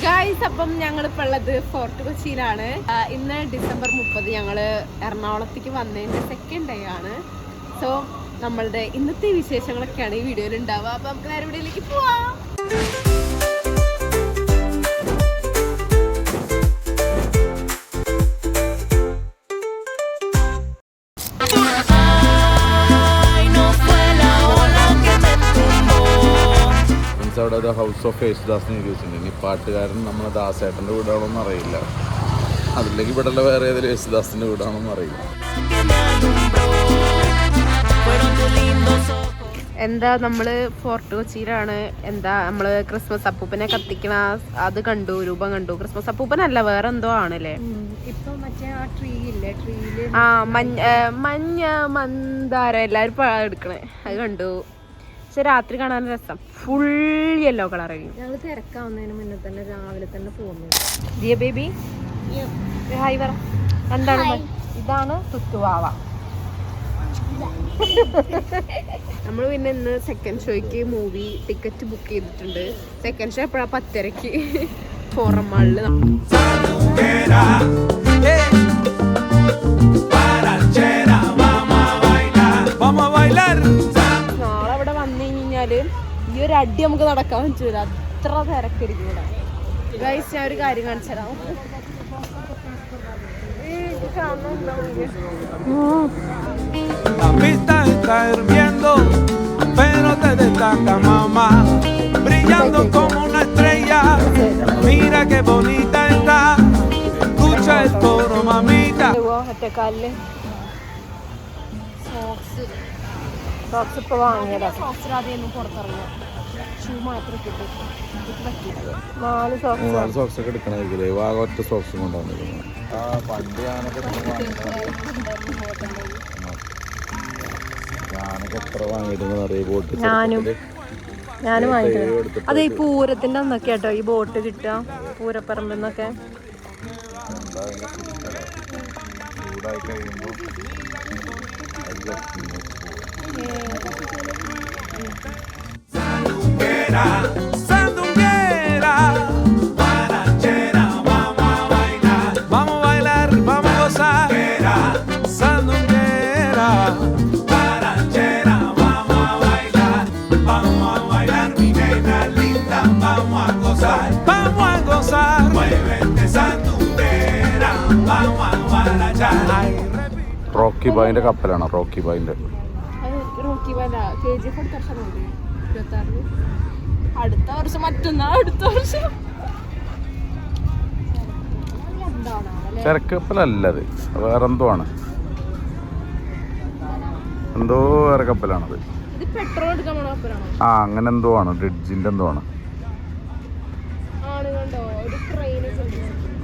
Guys, അപ്പം ഞങ്ങളിപ്പോൾ ഉള്ളത് ഫോർട്ട് കൊച്ചിയിലാണ്. ഇന്ന് ഡിസംബർ 30 ഞങ്ങള് എറണാകുളത്തേക്ക് വന്നതിന്റെ സെക്കൻഡ് ഡേ ആണ്. സോ നമ്മളുടെ ഇന്നത്തെ വിശേഷങ്ങളൊക്കെയാണ് ഈ വീഡിയോയിൽ ഉണ്ടാവുക. അപ്പൊ നമുക്ക് നേരെ വീഡിയോയിലേക്ക് പോവാം. അവിടെ ഹൗസ് ഓഫ് യേശുദാസിന് ചോദിച്ചിട്ടുണ്ട്. ഇനി പാട്ടുകാരൻ നമ്മളെ ദാസേട്ടൻ്റെ വീടാണോന്ന് അറിയില്ല, അതില്ലെങ്കിൽ ഇവിടെ വേറെ ഏതെങ്കിലും യേശുദാസിൻ്റെ വീടാണോന്ന് അറിയില്ല. എന്താ നമ്മള് ഫോർട്ട് കൊച്ചിയിലാണ്. എന്താ നമ്മള് ക്രിസ്മസ് അപ്പൂപ്പനെ കത്തിക്കണ അത് കണ്ടു, രൂപം കണ്ടു. ക്രിസ്മസ് അപ്പൂപ്പനല്ല, വേറെ എന്തോ ആണല്ലേ. ആ മഞ്ഞ മന്ദാര എല്ലാരും എടുക്കണേ, അത് കണ്ടു. പക്ഷെ രാത്രി കാണാൻ രസം. ഫുൾ യെല്ലോ കളറായിരിക്കും. ഞങ്ങൾ തിരക്കാവുന്നതിന് മുന്നേ തന്നെ രാവിലെ തന്നെ പോകുന്നു. ദിയ ബേബി ഹായ് പറ. എന്താണ് ഇതാണ് തുത്തുവാവ. നമ്മൾ പിന്നെ ഇന്ന് സെക്കൻഡ് ഷോയ്ക്ക് മൂവി ടിക്കറ്റ് ബുക്ക് ചെയ്തിട്ടുണ്ട്. സെക്കൻഡ് ഷോ എപ്പോഴാ 10:30 ഫോറം മാളില്. നാളെ ഇവിടെ വന്നു കഴിഞ്ഞാല് ഈ ഒരു അടി നമുക്ക് നടക്കാൻ പറ്റൂല, അത്ര തിരക്കിരിക്കും ഇവിടെ. ഗൈസ്, ഞാൻ ഒരു കാര്യം കാണിച്ചു തരാം. La pista está hirviendo, pero te destaca mamá, brillando como una estrella. Mira qué bonita está, escucha el coro mamita. ഒറ്റക്കാലില് സോക്സ് ഇപ്പൊ വാങ്ങിയതാ. സോക്സിലാദ്യം പുറത്തിറങ്ങിയ ഷൂ മാത്രം കിട്ടും. 4 സോക്സ് ഒക്കെ എടുക്കണമായിരിക്കില്ലേ? വാഗ ഒറ്റ സോക്സും കൊണ്ടാണ്. പണ്ട് ഞാനൊക്കെ എത്ര വാങ്ങിയിട്ടെന്ന് അറിയാം. ബോട്ട് ഞാനും വാങ്ങിട്ടു. അത് ഈ പൂരത്തിന്റെ അന്നൊക്കെ കേട്ടോ ഈ ബോട്ട് കിട്ടുക, പൂരപ്പറമ്പെന്നൊക്കെ. ചൂടായി കഴിയുമ്പോൾ Sandunguera, guarachera, vamos a bailar, vamos a bailar, vamos a gozar. Sandunguera, guarachera, vamos a bailar, vamos a bailar, mi nena linda, vamos a gozar, vamos a gozar. Muévete sandunguera, vamos a guarachar. Rocky ബായിന്റെ കപ്പലാണ്. Rocky ബായിന്റെ അടുത്ത വർഷം മറ്റന്നാ, അടുത്ത വർഷം ചരക്ക് കപ്പലല്ലത്, വേറെന്തോ ആണ്. എന്തോ വേറെ കപ്പലാണത്. പെട്രോൾ എടുക്കാൻ പോണ കപ്പലാണോ? ആ, അങ്ങനെ എന്തോ ആണ്. ഡ്രിഡ്ജിന്റെ എന്തോ ആണ്.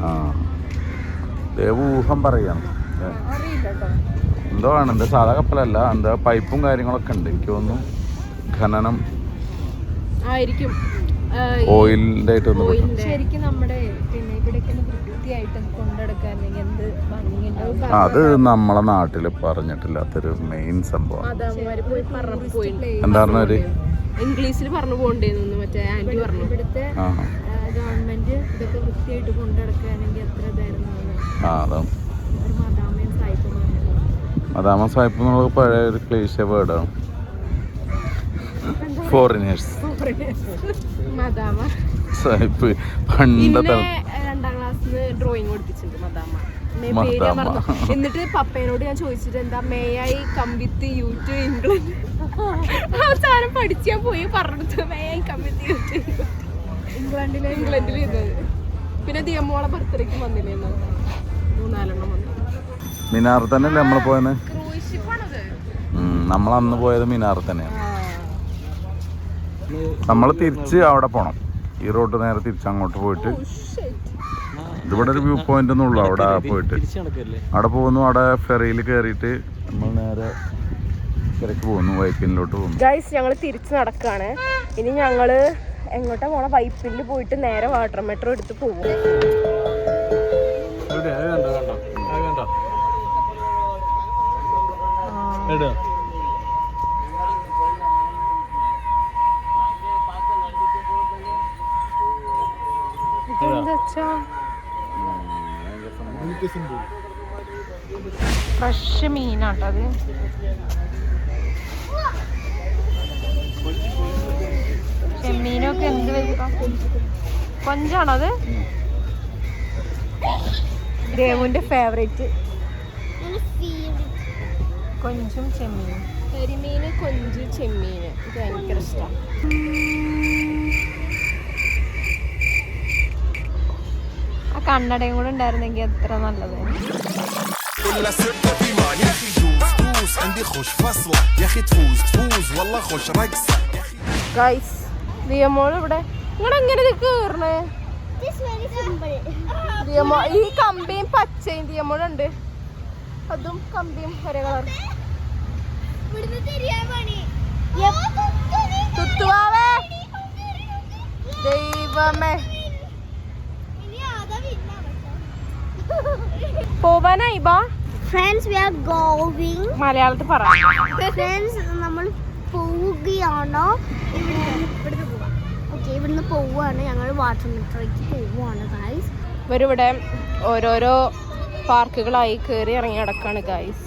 ആ, ഊഹം പറയാണ്. എന്തോ ആണ്. എന്താ സാധാ കപ്പലല്ല, എന്താ പൈപ്പും കാര്യങ്ങളൊക്കെ ഉണ്ട്. എനിക്ക് തോന്നുന്നു ഖനനം ആയിരിക്കും, ഓയിലിന്റെ ആയിട്ട്. ശരിക്കും നമ്മുടെ പിന്നെ ഇവിടേക്ക് വൃത്തിയായിട്ട് കൊണ്ടെടുക്കാനെങ്കിൽ എന്ത് ഭംഗിയുണ്ടാവും. അത് നമ്മളെ നാട്ടില് പറഞ്ഞിട്ടില്ലാത്തൊരു മെയിൻ സംഭവം. എന്താ പറഞ്ഞ ഇംഗ്ലീഷിൽ പറഞ്ഞു പോകണ്ടേന്ന് മറ്റേ ആന്റി പറഞ്ഞു. ഇവിടുത്തെ ഗവൺമെന്റ് ഇതൊക്കെ വൃത്തിയായിട്ട് കൊണ്ടെടുക്കാനെങ്കിൽ എത്ര ഇതായിരുന്നു. മദാമ സാഹിബ് എന്നുള്ള പഴയ ഒരു ക്ലീശ വേർഡാണ്. ഫോറിനേഴ്സ് സാഹിബ് പണ്ടത്തെ 2ാം ക്ലാസ്സിന് ഡ്രോയിങ് പഠിപ്പിച്ചിട്ടുണ്ട് മദാമ. എന്നിട്ട് പപ്പേനോട് ഞാൻ ചോദിച്ചിട്ട് എന്താ may I come with you to England. ആ സാധനം പഠിച്ചാ പോയി പറഞ്ഞിട്ട് may I come with you to ഇംഗ്ലണ്ടിൽ ഇരുന്നത്. പിന്നെ ദിയമ്മോളെ ബർത്ത്ഡേക്ക് വന്നില്ലേ 3-4 വന്നു. മിനാർ തന്നെയല്ലേ നമ്മൾ പോയത്? നമ്മളന്ന് പോയത് മിനാർ തന്നെയാണ്. നമ്മൾ തിരിച്ച് അവിടെ പോണം. ഈ റോഡ് നേരെ തിരിച്ച് അങ്ങോട്ട് പോയിട്ട് ഇതിവിടെ ഒരു വ്യൂ പോയിന്റ് ഒന്നുള്ളൂ. അവിടെ പോയിട്ട് അവിടെ പോകുന്നു. അവിടെ ഫെറിയിൽ കയറിയിട്ട് നമ്മൾ നേരെ തിരക്ക് പോകുന്നു, വൈപ്പിനിലോട്ട് പോകുന്നു. ഗൈസ്, ഞങ്ങൾ തിരിച്ച് നടക്കാണ്. ഇനി ഞങ്ങള് എങ്ങോട്ടാ പോണ? വൈപ്പിനിൽ പോയിട്ട് നേരെ വാട്ടർ മെട്രോ എടുത്ത് പോകും. ഫ്രഷ് മീനാട്ടത്. ചെമ്മീനൊക്കെ എന്ത് വലുപ്പം, കൊഞ്ചാണത്. ദേവുന്റെ ഫേവറേറ്റ് കൊഞ്ചും ചെമ്മീനും. കരിമീന്, കൊഞ്ച്, ചെമ്മീന് ഇത് ഭയങ്കര ഇഷ്ടം. ആ കണ്ണടയും കൂടെ ഉണ്ടായിരുന്നെങ്കിൽ എത്ര നല്ലത്. ഗൈസ്, ദിയമോൾ ഇവിടെ നിങ്ങളെങ്ങനെ കേറണേ? ഈ കമ്പിയും പച്ചയും ദിയമോളുണ്ട്, അതും കമ്പിയും ഒരേ കളർ. തുത്തുവാവേ ദൈവമേ, പോവാനായി ബാ. Friends, we are going. മലയാളത്തിൽ പറ. ഫ്രണ്ട്സ്, നമ്മൾ പോവുകയാണോ? ഓക്കെ, ഇവിടുന്ന് പോവുകയാണ്. ഞങ്ങൾ വാട്ടർ മെട്രോയ്ക്ക് പോവുകയാണ് ഗൈസ്. ഇവരിവിടെ ഓരോരോ പാർക്കുകളായി കയറി ഇറങ്ങി നടക്കാണ് ഗൈസ്.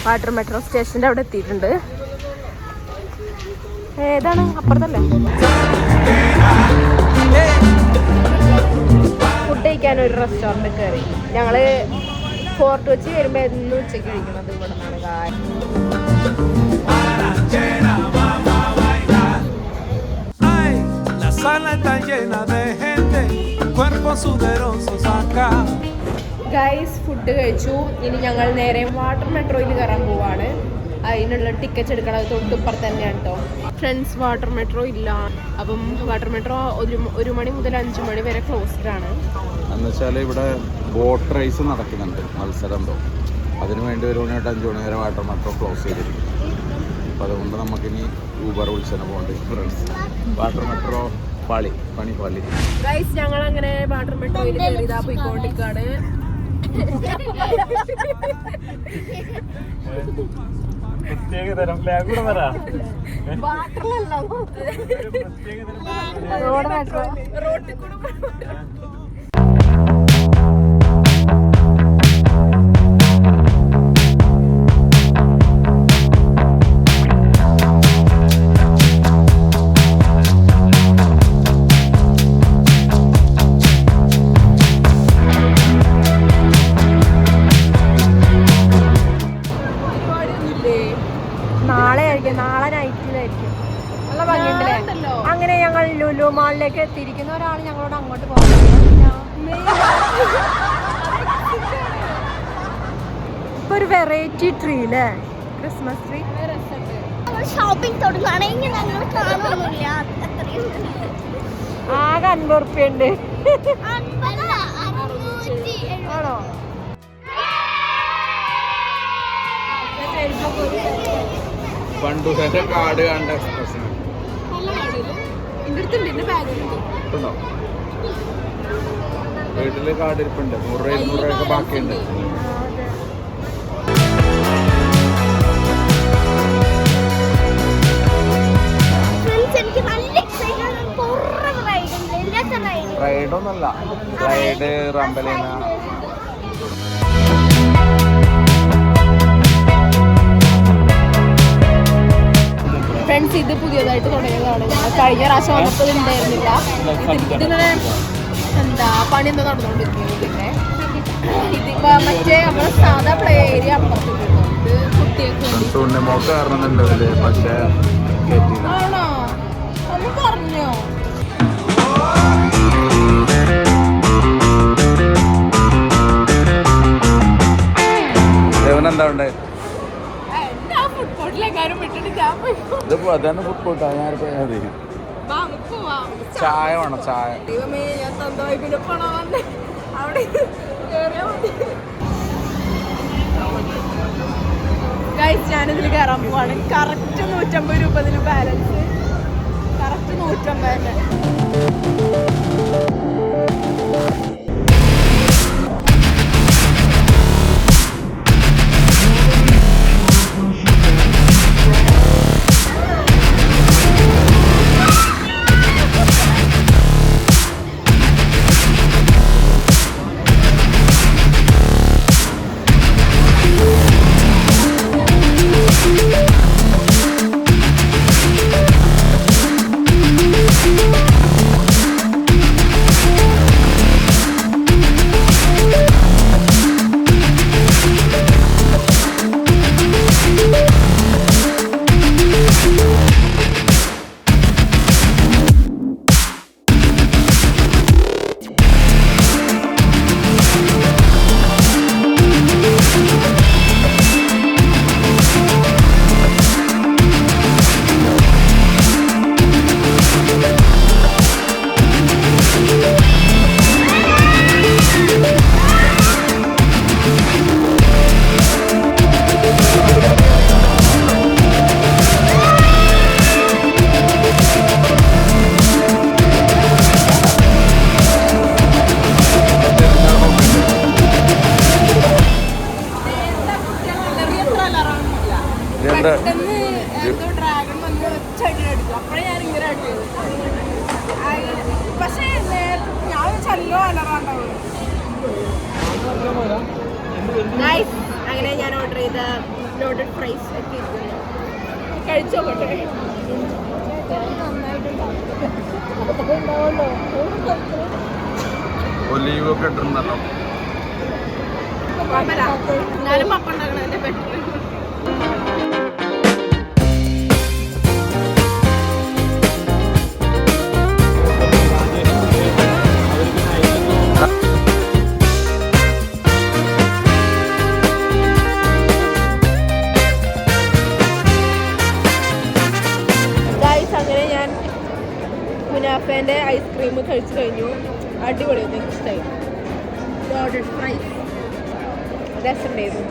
വാട്ടർ മെട്രോ സ്റ്റേഷന്റെ അവിടെ എത്തിയിട്ടുണ്ട്. ഏതാണ്? അപ്പുറത്തല്ലേ. ഫുഡ് കഴിക്കാൻ ഒരു റെസ്റ്റോറൻറ്റ് കയറി. ഞങ്ങള് ഫോർട്ട് കൊച്ചി വരുമ്പോ എന്നും ഉച്ചയ്ക്ക് കഴിക്കണത് ഇവിടെ നിന്നാണ് കാര്യം. ഗൈസ്, ഫുഡ് കഴിച്ചു. ഇനി ഞങ്ങൾ നേരെ വാട്ടർ മെട്രോയിൽ കയറാൻ പോവാണ്. അതിനുള്ള ടിക്കറ്റ് എടുക്കണം. അത് തൊട്ടിപ്പുറത്ത് തന്നെയാണ് കേട്ടോ. ഫ്രണ്ട്സ്, വാട്ടർ മെട്രോ ഇല്ല. അപ്പം വാട്ടർ മെട്രോ 1 മണി മുതൽ 5 മണി വരെ ക്ലോസ്ഡ് ആണ്. എന്നുവെച്ചാൽ ഇവിടെ ബോട്ട് റേസ് നടക്കുന്നുണ്ട്, മത്സരം എന്തോ. അതിന് വേണ്ടി 1 മണി തൊട്ട് 5 മണി വരെ വാട്ടർ മെട്രോ ക്ലോസ് ചെയ്തിരിക്കും. അപ്പം അതുകൊണ്ട് നമുക്കിനി ഊബർ വിളിച്ചാൽ പോകേണ്ടി. ഫ്രണ്ട്സ്, വാട്ടർ മെട്രോ പണി പാളി. ഗൈസ്, ഞങ്ങൾ അങ്ങനെ വാട്ടർ മെട്രോയിൽ കയറിയതാ പോയിക്കൊണ്ടിരിക്കുകയാണ്. റോട്ടിൽ കൂടെ നാളെ നൈറ്റിലായിരിക്കും. നല്ല ഭംഗിയുണ്ടല്ലേ? അങ്ങനെ ഞങ്ങൾ ലുലു മാളിലേക്ക് എത്തിയിരിക്കുന്ന ഒരാൾ ഞങ്ങളോട് അങ്ങോട്ട് പോകാൻ. ഇപ്പൊ ഒരു വെറൈറ്റി ട്രീ അല്ലേ, ക്രിസ്മസ് ട്രീ. ഷോപ്പിംഗ് തുടങ്ങുകയാണെങ്കിൽ ഞങ്ങൾ കാണുന്നില്ല. ആകെ 50 ഉറുപ്പ്യ ഉണ്ട്. ആണോ? പണ്ടൂരത്തെ കാട് കണ്ട എക്സ്പ്രഷൻ വീട്ടില് കാടിരിപ്പുണ്ട്. 100 രൂപയൊക്കെ ബാക്കിയുണ്ട്. റൈഡൊന്നല്ല, റൈഡ് റംബലീന. ഫ്രണ്ട്സ്, ഇത് പുതിയതായിട്ട് തുടങ്ങിയതാണ്. കഴിഞ്ഞ പ്രാവശ്യം വന്നപ്പോൾ ഉണ്ടായിരുന്നില്ല. ഇതിങ്ങനെ എന്താ പണി എന്താ നടന്നുകൊണ്ടിരിക്കുന്നത്. ഇതിന്റെ ഇതിപ്പോ മറ്റേ നമ്മളെ സാധാ പ്ലേ ഏരിയ അപ്പുറത്തുണ്ട്. ഇത് കുട്ടികൾക്ക് ആണോ? ഒന്ന് പറഞ്ഞോ? എന്താ ഉണ്ട്? ഫുഡ് കോർട്ടിലെങ്ങാനും വിട്ടിട്ട് ഞാൻ പോയി. ഇതിപ്പോ അതന്നെ ഫുഡ് കോർട്ടാ. ചായ വേണം, ചായ. ദൈവമേ, ഞാൻ തന്തോയി പിന്നെ പണം വന്നേ. അവിടെ കേറിയാ മതി. ഗൈസ്, ഞാനിതിൽ കയറാൻ പോവാണ്. കറക്റ്റ് 150 രൂപ ഇതിന് ബാലൻസ്. കറക്റ്റ് 150 തന്നെ. പെട്ടെന്ന് എന്തോ ഡ്രാഗൺ വന്ന് ഒറ്റടി അടിച്ചു. അപ്പോഴേ ഞാൻ ഇങ്ങനെ അടിച്ചത്. പക്ഷേ ഞാൻ ചല്ലോ അലറാണ്ടാവും. അങ്ങനെ ഞാൻ ഓർഡർ ചെയ്ത ലോഡഡ് ഫ്രൈസ് എത്തിയിരിക്കുന്നു. കഴിച്ചോട്ടെ. ഒലീവ് ഒക്കെ ഇട്ടിട്ടുണ്ടല്ലോ. എന്നാലും പപ്പ ഉണ്ടാക്കണതിന്റെ ബെറ്റർ. അങ്ങനെ ഞാൻ കുനാഫേൻ്റെ ഐസ്ക്രീം കഴിച്ചു കഴിഞ്ഞു. അടിപൊളിയായിരുന്നു, എനിക്ക് ഇഷ്ടമായി. ലോഡഡ് ഫ്രൈസ് രസമുണ്ടായിരുന്നു.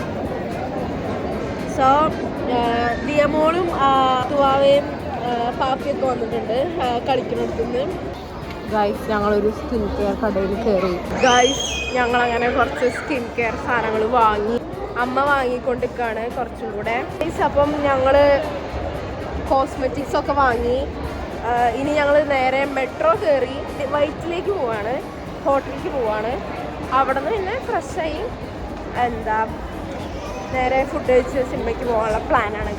സോ ദിയമോളും തുവാവയും പാപ്പിയൊക്കെ വന്നിട്ടുണ്ട് കളിക്കുന്നിടത്തുനിന്ന്. ഗൈസ് ഞങ്ങളൊരു സ്കിൻ കെയർ കടയിൽ കയറി. ഗൈസ് ഞങ്ങളങ്ങനെ കുറച്ച് സ്കിൻ കെയർ സാധനങ്ങൾ വാങ്ങി. അമ്മ വാങ്ങിക്കൊണ്ടിരിക്കുകയാണ് കുറച്ചും കൂടെ. ഗൈസ് അപ്പം ഞങ്ങൾ കോസ്മെറ്റിക്സ് ഒക്കെ വാങ്ങി. ഇനി ഞങ്ങൾ നേരെ മെട്രോ കയറി വൈറ്റിലേക്ക് പോവാണ്, ഹോട്ടലിലേക്ക് പോവാണ്. അവിടെ നിന്ന് പിന്നെ ഫ്രഷായി നേരെ ഫുഡ് കഴിച്ച് സിനിമയ്ക്ക് പോകാനുള്ള പ്ലാനാണ്.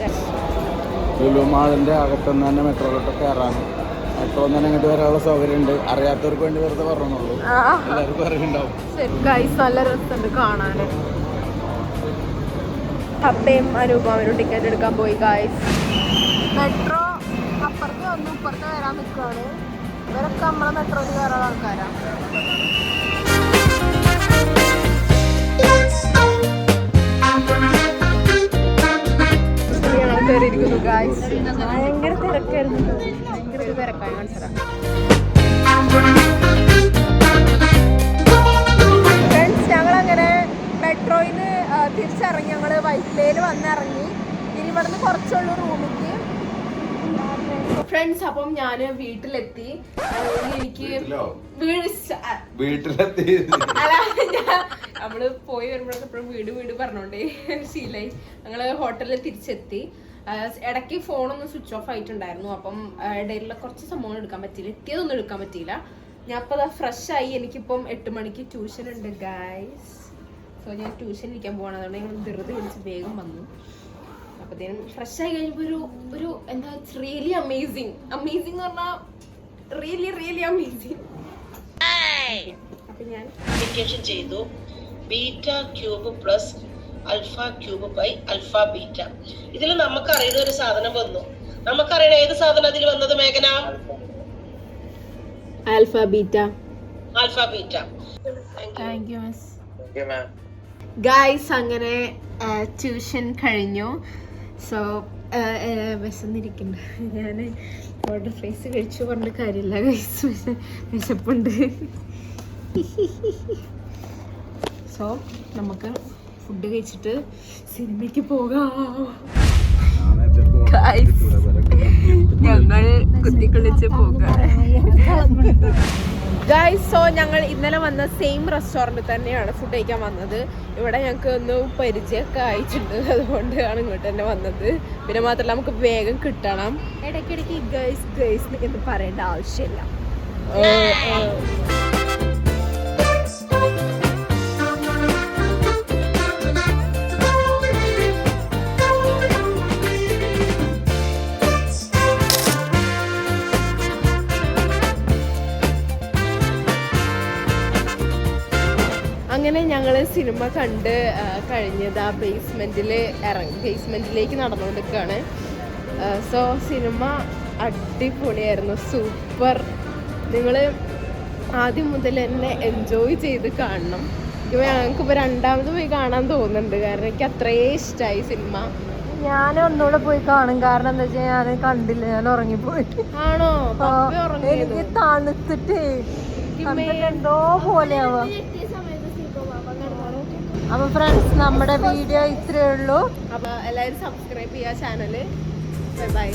ലുലുമാളിൻ്റെ അകത്തുനിന്ന് തന്നെ മെട്രോയിലോട്ട് കയറാണ്. മെട്രോ തന്നെ അങ്ങോട്ട് വരാനുള്ള സൗകര്യം ഉണ്ട്. അറിയാത്തവർക്ക് വേണ്ടി വെറുതെ പറഞ്ഞോളൂ, എല്ലാവർക്കും അറിയുണ്ടാവും. ഗൈസ് നല്ല രസമുണ്ട് കാണാൻ. അപ്പയും അനൂപവനും ടിക്കറ്റ് എടുക്കാൻ പോയി. ഗൈസ് മെട്രോ അപ്പുറത്ത് വന്നു ഇപ്പുറത്ത് വരാൻ നിൽക്കുകയാണ്. ഇവരൊക്കെ നമ്മളെ മെട്രോയിൽ കയറാൻ ആൾക്കാരാണ്. ഞങ്ങൾ കയറിയിരിക്കുന്നു. ഗൈസ് ഭയങ്കര തിരക്കായിരുന്നു. ഭയങ്കര തിരക്കായി മനസ്സിലാക്കാം. ഫ്രണ്ട്സ് ഞങ്ങളങ്ങനെ മെട്രോയിൽ നിന്ന് തിരിച്ചിറങ്ങി. ഞങ്ങൾ വൈറ്റിലയിൽ വന്നിറങ്ങി. ഇനി ഇവിടെ നിന്ന് കുറച്ചുള്ളൂ റൂമിലേക്ക്. ഫ്രണ്ട്സ് അപ്പം ഞാൻ വീട്ടിലെത്തി. എനിക്ക് വീട്ടിലെത്തി അല്ല നമ്മള് പോയി വരുമ്പോഴൊക്കെ എപ്പോഴും വീട് വീട് പറഞ്ഞോണ്ടേ ശീലായി. ഞങ്ങള് ഹോട്ടലിൽ തിരിച്ചെത്തി. ഇടയ്ക്ക് ഫോണൊന്ന് സ്വിച്ച് ഓഫ് ആയിട്ടുണ്ടായിരുന്നു. അപ്പം ഇടയിലുള്ള കുറച്ച് സംഭവങ്ങൾ എടുക്കാൻ പറ്റിയില്ല, എത്തിയതൊന്നും എടുക്കാൻ പറ്റിയില്ല. ഞാൻ അപ്പോൾ ഫ്രഷ് ആയി. എനിക്കിപ്പം 8 മണിക്ക് ട്യൂഷൻ ഉണ്ട് ഗൈസ്. സോ ഞാൻ ട്യൂഷൻ ഇരിക്കാൻ പോകണം. അതുകൊണ്ട് ഞങ്ങൾ ധൃതി പിടിച്ച് വേഗം വന്നു. അപ്പത്തേനും ഫ്രഷ് ആയി കഴിഞ്ഞപ്പോൾ ഒരു എന്താ റിയലി അമേസിങ് എന്ന് പറഞ്ഞാൽ റിയലി അമേസിങ്. അപ്പൊ ഞാൻ ചെയ്തു beta cube plus alpha cube by alpha beta. ഇതിൽ നമുക്കറിയുന്ന ഒരു സാധനം വന്നു. നമുക്കറിയണ ഏത് സാധനം അതിൽ വന്നത് മേഘന? Alpha beta. Thank you miss. Guys അങ്ങനെ ട്യൂഷൻ കഴിഞ്ഞു. സോ വിശന്നിരിക്കുന്നുണ്ട്. ഞാൻ ഓർഡർ ഫ്രൈസ് കഴിച്ചു പറഞ്ഞ കാര്യമില്ല ഗൈസ്, വിശപ്പുണ്ട്. സോ നമുക്ക് ഫുഡ് കഴിച്ചിട്ട് സിനിമയ്ക്ക് പോകാം. ഞങ്ങൾ കുത്തിക്കുളിച്ച് പോകാം ഗൈസ്. സോ ഞങ്ങൾ ഇന്നലെ വന്ന സെയിം റെസ്റ്റോറൻറ്റ് തന്നെയാണ് ഫുഡ് കഴിക്കാൻ വന്നത്. ഇവിടെ ഞങ്ങൾക്ക് ഒന്ന് പരിചയമൊക്കെ അയച്ചിട്ടുണ്ട്, അതുകൊണ്ടാണ് ഇങ്ങോട്ട് തന്നെ വന്നത്. പിന്നെ മാത്രമല്ല നമുക്ക് വേഗം കിട്ടണം. ഇടയ്ക്കിടയ്ക്ക് ഗൈസ് എന്ന് പറയേണ്ട ആവശ്യമില്ല. അങ്ങനെ ഞങ്ങൾ സിനിമ കണ്ട് കഴിഞ്ഞത് ആ ബേസ്മെൻറ്റിലേക്ക് നടന്നുകൊണ്ടിരിക്കുകയാണ്. സോ സിനിമ അടിപൊളിയായിരുന്നു, സൂപ്പർ. നിങ്ങൾ ആദ്യം മുതൽ തന്നെ എൻജോയ് ചെയ്ത് കാണണം. ഞങ്ങൾക്കിപ്പോൾ രണ്ടാമത് പോയി കാണാൻ തോന്നുന്നുണ്ട്, കാരണം എനിക്ക് അത്രയും ഇഷ്ടമായി സിനിമ. ഞാൻ ഒന്നുകൂടെ പോയി കാണും, കാരണം എന്താ വെച്ചാൽ ഞാൻ കണ്ടില്ല, ഞാൻ ഉറങ്ങിപ്പോയി. ആണോ? എനിക്ക് തണുത്തിട്ട് എന്തോ പോലെയാവാ. അപ്പൊ ഫ്രണ്ട്സ് നമ്മുടെ വീഡിയോ ഇത്രയേ ഉള്ളൂ. അപ്പൊ എല്ലാവരും സബ്സ്ക്രൈബ് ചെയ്യുക ചാനല്. ബൈ.